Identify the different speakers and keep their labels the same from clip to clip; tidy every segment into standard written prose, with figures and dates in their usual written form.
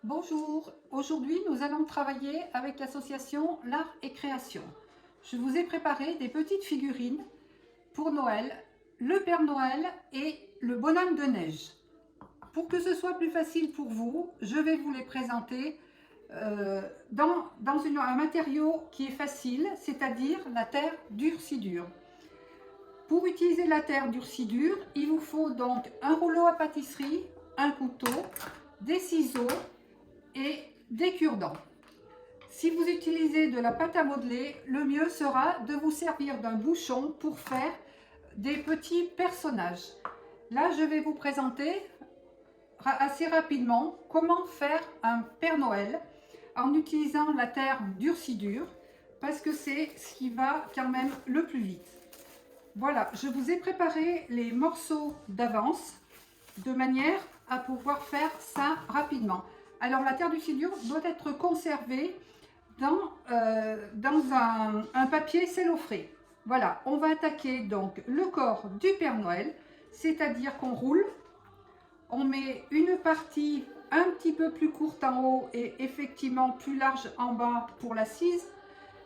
Speaker 1: Bonjour, aujourd'hui nous allons travailler avec l'association L'Art et Création. Je vous ai préparé des petites figurines pour Noël, le Père Noël et le bonhomme de neige. Pour que ce soit plus facile pour vous, je vais vous les présenter dans un matériau qui est facile, c'est-à-dire la terre durcidure. Pour utiliser la terre durcidure, il vous faut donc un rouleau à pâtisserie, un couteau, des ciseaux et des cure-dents. Si vous utilisez de la pâte à modeler, le mieux sera de vous servir d'un bouchon pour faire des petits personnages. Là, je vais vous présenter assez rapidement comment faire un Père Noël en utilisant la terre durcidure parce que c'est ce qui va quand même le plus vite. Voilà, je vous ai préparé les morceaux d'avance de manière à pouvoir faire ça rapidement. Alors la terre durcidure doit être conservée dans un papier cellophré. Voilà, on va attaquer donc le corps du Père Noël, c'est-à-dire qu'on roule, on met une partie un petit peu plus courte en haut et effectivement plus large en bas pour l'assise.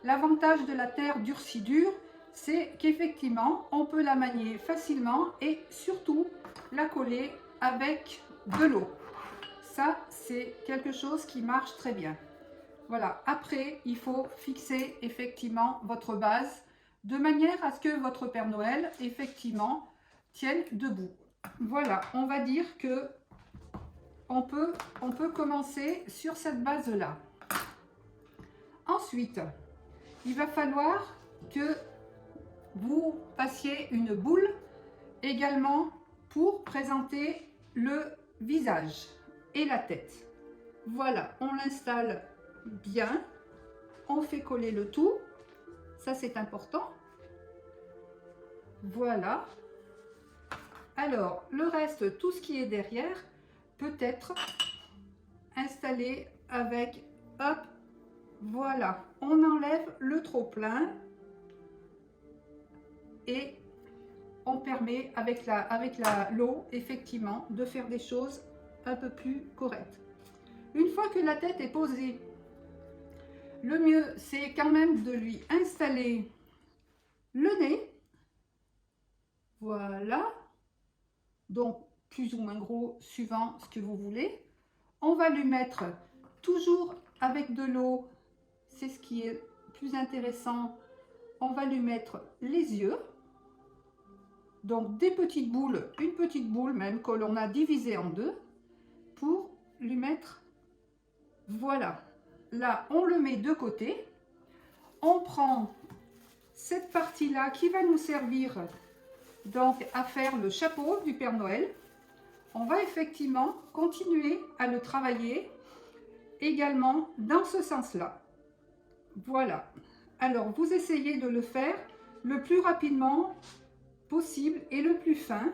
Speaker 1: L'avantage de la terre durcidure, c'est qu'effectivement, on peut la manier facilement et surtout la coller avec de l'eau. Ça, c'est quelque chose qui marche très bien. Voilà, après, il faut fixer effectivement votre base de manière à ce que votre Père Noël, effectivement, tienne debout. Voilà, on va dire que on peut commencer sur cette base-là. Ensuite, il va falloir que vous passiez une boule également pour présenter le visage et la tête. Voilà, on l'installe bien, on fait coller le tout, ça c'est important. Voilà. Alors, le reste, tout ce qui est derrière, peut être installé avec, hop, voilà, on enlève le trop-plein et on permet avec l'eau, effectivement, de faire des choses un peu plus correctes. Une fois que la tête est posée, le mieux, c'est quand même de lui installer le nez. Voilà. Donc, plus ou moins gros, suivant ce que vous voulez. On va lui mettre toujours avec de l'eau, c'est ce qui est plus intéressant. On va lui mettre les yeux. Donc, des petites boules, une petite boule même que l'on a divisée en deux pour lui mettre, voilà. Là, on le met de côté. On prend cette partie-là qui va nous servir donc à faire le chapeau du Père Noël. On va effectivement continuer à le travailler également dans ce sens-là. Voilà. Alors, vous essayez de le faire le plus rapidement possible et le plus fin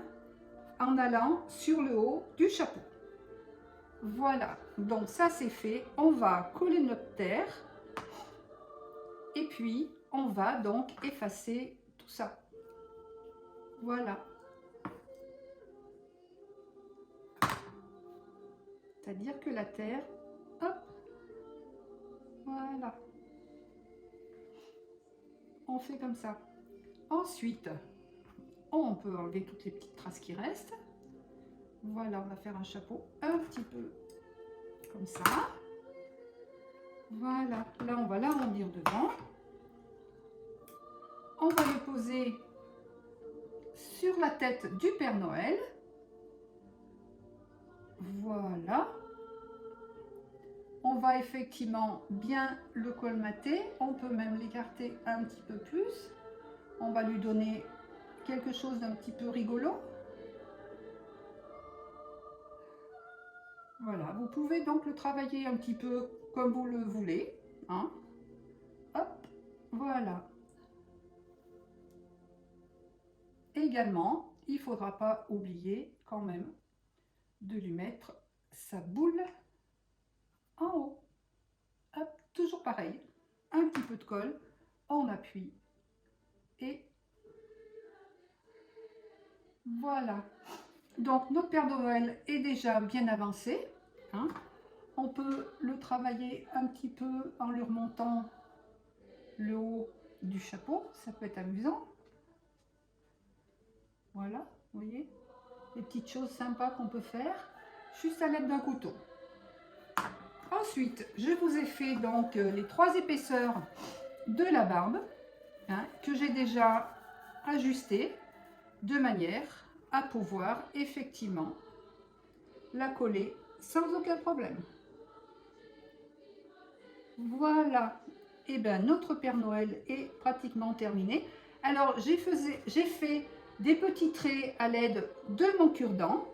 Speaker 1: en allant sur le haut du chapeau. Voilà, donc ça c'est fait. On va coller notre terre et puis on va donc effacer tout ça. Voilà. C'est-à-dire que la terre, hop, voilà. On fait comme ça. Ensuite, on peut enlever toutes les petites traces qui restent. Voilà, on va faire un chapeau un petit peu comme ça. Voilà, là on va l'arrondir devant. On va le poser sur la tête du Père Noël. Voilà. On va effectivement bien le colmater. On peut même l'écarter un petit peu plus. On va lui donner quelque chose d'un petit peu rigolo. Voilà, vous pouvez donc le travailler un petit peu comme vous le voulez. Hein. Hop, voilà. Également, il ne faudra pas oublier quand même de lui mettre sa boule en haut. Hop, toujours pareil, un petit peu de colle, on appuie et voilà. Donc notre Père Noël est déjà bien avancé. Hein. On peut le travailler un petit peu en lui remontant le haut du chapeau, ça peut être amusant. Voilà, vous voyez, des petites choses sympas qu'on peut faire juste à l'aide d'un couteau. Ensuite, je vous ai fait donc les 3 épaisseurs de la barbe, hein, que j'ai déjà ajustées de manière à pouvoir effectivement la coller sans aucun problème. Voilà, et bien notre Père Noël est pratiquement terminé. Alors j'ai fait des petits traits à l'aide de mon cure-dent.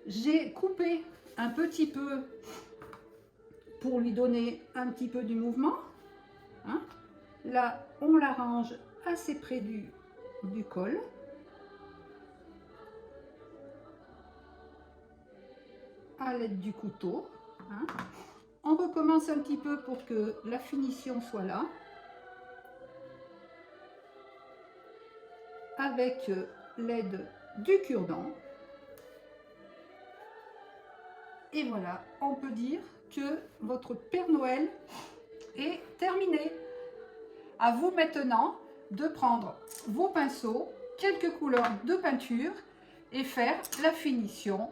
Speaker 1: J'ai coupé un petit peu pour lui donner un petit peu du mouvement. Hein. Là, on l'arrange assez près du col. À l'aide du couteau. Hein. On recommence un petit peu pour que la finition soit là. Avec l'aide du cure-dent. Et voilà, on peut dire que votre Père Noël est terminé. À vous maintenant de prendre vos pinceaux, quelques couleurs de peinture et faire la finition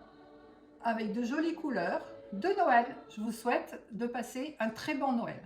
Speaker 1: avec de jolies couleurs de Noël. Je vous souhaite de passer un très bon Noël.